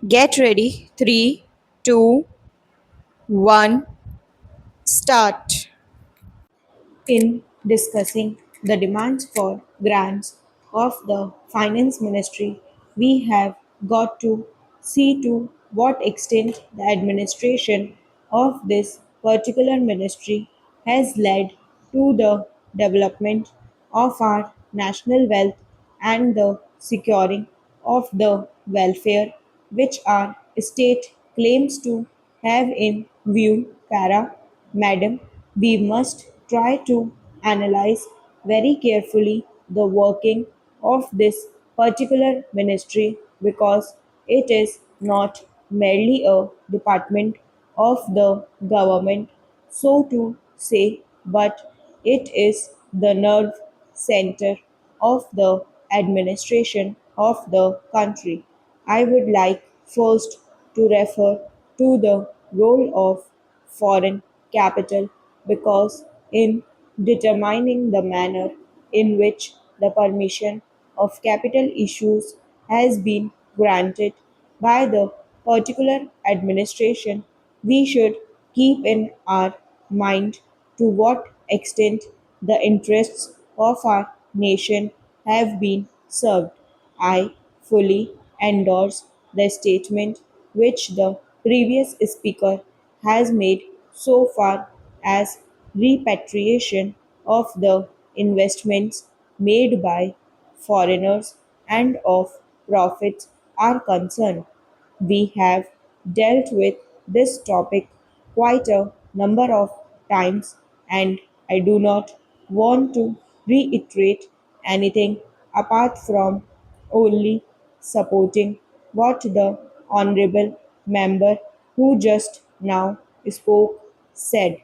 Get ready. Three, two, one, start. In discussing the demands for grants of the Finance Ministry, we have got to see to what extent the administration of this particular ministry has led to the development of our national wealth and the securing of the welfare which our state claims to have in view. Madam, we must try to analyze very carefully the working of this particular ministry because it is not merely a department of the government, so to say, but it is the nerve center of the administration of the country. I would like first to refer to the role of foreign capital because in determining the manner in which the permission of capital issues has been granted by the particular administration, we should keep in our mind to what extent the interests of our nation have been served. I fully endorse the statement which the previous speaker has made so far as repatriation of the investments made by foreigners and of profits are concerned. We have dealt with this topic quite a number of times, and I do not want to reiterate anything apart from only supporting what the Honorable Member who just now spoke said.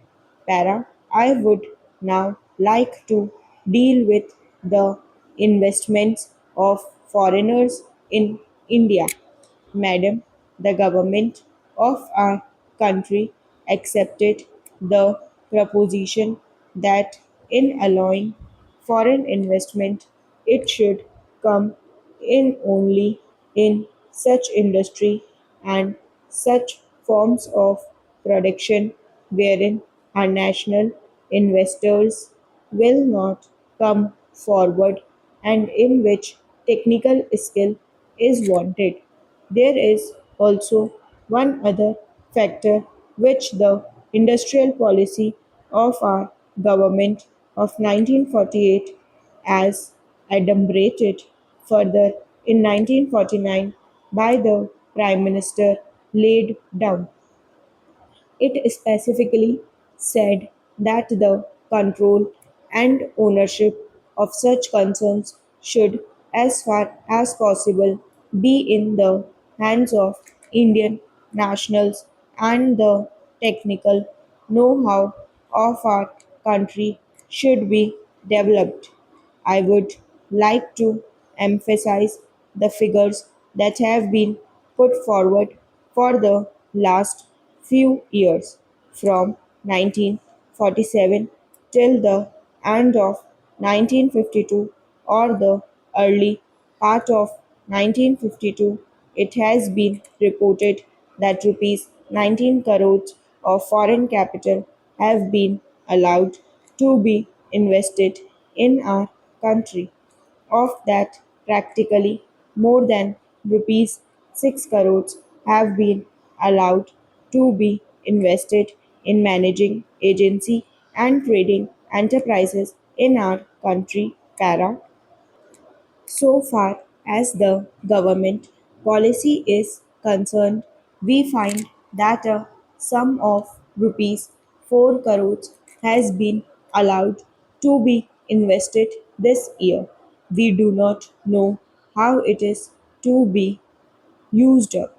I would now like to deal with the investments of foreigners in India. Madam, the government of our country accepted the proposition that in allowing foreign investment, it should come in only in such industry and such forms of production wherein our national investors will not come forward and in which technical skill is wanted. There is also one other factor which the industrial policy of our government of 1948 as adumbrated further in 1949 by the Prime Minister laid down. It specifically said that the control and ownership of such concerns should, as far as possible, be in the hands of Indian nationals and the technical know-how of our country should be developed. I would like to emphasize the figures that have been put forward for the last few years, from 1947 till the end of 1952 or the early part of 1952. It has been reported that rupees 19 crores of foreign capital have been allowed to be invested in our country. Of that, practically more than rupees 6 crores have been allowed to be invested in managing agency and trading enterprises in our country. So far as the government policy is concerned, we find that a sum of rupees 4 crores has been allowed to be invested this year. We do not know how it is to be used up.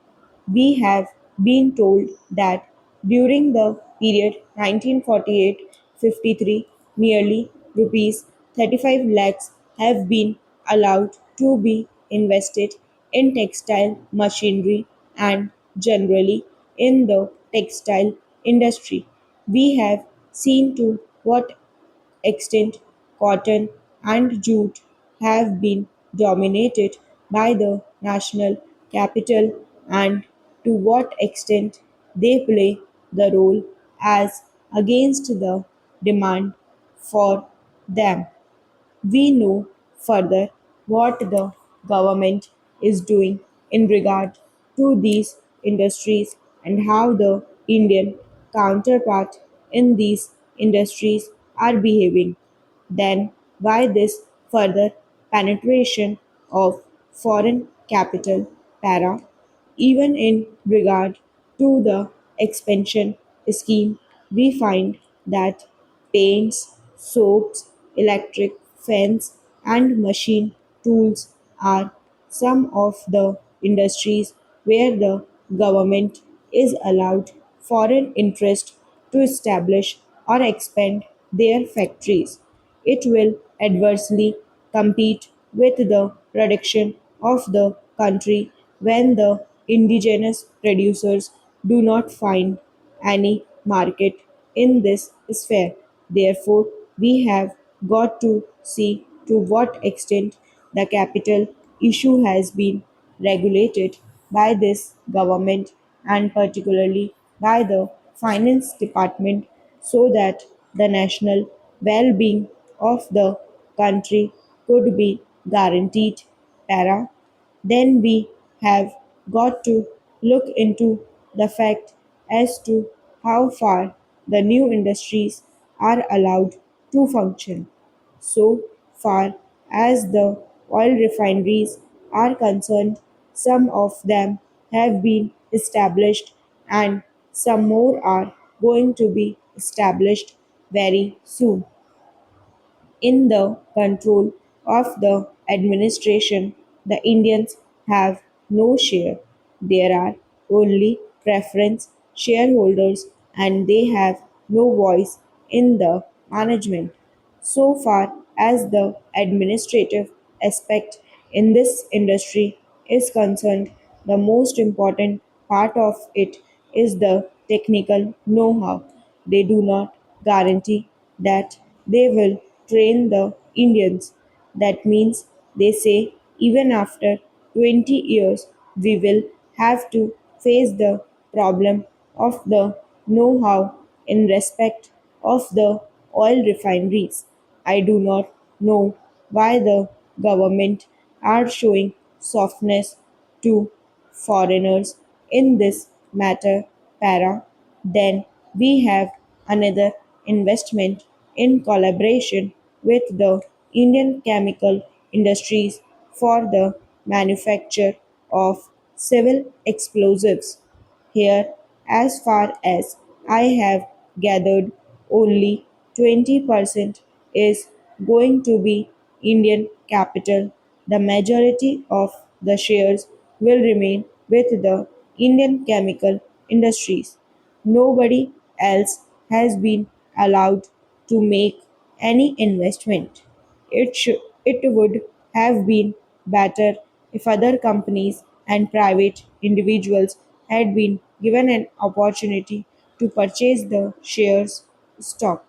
We have been told that during the period 1948-53, nearly rupees 35 lakhs have been allowed to be invested in textile machinery and generally in the textile industry. We have seen to what extent cotton and jute have been dominated by the national capital and to what extent they play the role as against the demand for them. We know further what the government is doing in regard to these industries and how the Indian counterpart in these industries are behaving. Then, why this further penetration of foreign capital para, even in regard to the expansion scheme, we find that paints, soaps, electric fans, and machine tools are some of the industries where the government is allowed foreign interest to establish or expand their factories. It will adversely compete with the production of the country when the indigenous producers do not find any market in this sphere. Therefore, we have got to see to what extent the capital issue has been regulated by this government and particularly by the finance department so that the national well being of the country could be guaranteed. Para. Then we have got to look into the fact as to how far the new industries are allowed to function. So far as the oil refineries are concerned, some of them have been established and some more are going to be established very soon. In the control of the administration, the Indians have no share. There are only preference shareholders and they have no voice in the management. So far as the administrative aspect in this industry is concerned, the most important part of it is the technical know how. They do not guarantee that they will train the Indians. That means they say even after 20 years we will have to face the problem of the know how in respect of the oil refineries. I do not know why the government are showing softness to foreigners in this matter. Para. Then we have another investment in collaboration with the Indian chemical industries for the manufacture of civil explosives. Here, as far as I have gathered, only 20% is going to be Indian capital. The majority of the shares will remain with the Indian chemical industries. Nobody else has been allowed to make any investment. It would have been better if other companies and private individuals had been given an opportunity to purchase the shares stock.